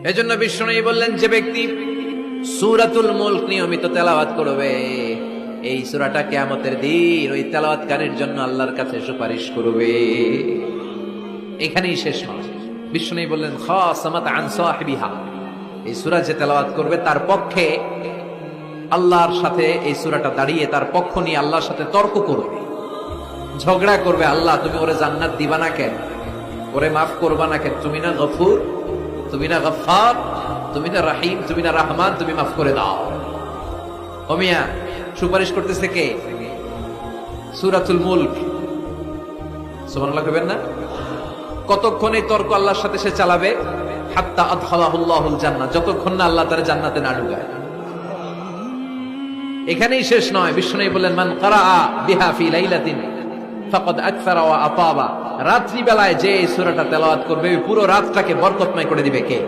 এজন্য বিষ্ণু বললেন, যে ব্যক্তি সূরাতুল মুলক নিয়মিত তেলাওয়াত করবে, এই সূরাটা কিয়ামতের দিন ওই তেলাওয়াতকারীর জন্য আল্লাহর কাছে সুপারিশ করবে। এখানেই শেষ নয়, বিষ্ণু বললেন খাসামাত আন সাহিবিহা, এই সূরা যে তেলাওয়াত করবে তার পক্ষে আল্লাহর সাথে এই সূরাটা দাঁড়িয়ে তার পক্ষ নিয়ে আল্লাহর সাথে তর্ক করবে, ঝগড়া করবে। আল্লাহ, তুমি ওরে জান্নাত দিবা না কেন? ওরে মাফ করবা না কেন? তুমি না গফুর, তুমি না গফফার, তুমি না রাহিম, তুমি না রহমান, তুমি মাফ করে দাও। ও মিয়া, সুপারিশ করতেছে কে? সূরাতুল মুলক। সুবহানাল্লাহ কইবেন না? কতক্ষণ এই তর্ক আল্লাহর সাথে সে চালাবে? হাত্তা আদখালাহুল্লাহুল জান্নাহ, যতক্ষণ না আল্লাহ তার জান্নাতে না ঢুকায়। এখানেই শেষ নয়, বিষ্ণু বললেন মান ক্বারাআ বিহা ফি লাইলাতিন ফাকাদ আকসারা ওয়া আতাবা, রাত্রি বেলায় যে এই সূরাটা তেলাওয়াত করবে পুরো রাতটাকে বরকতময় করে দিবে কে?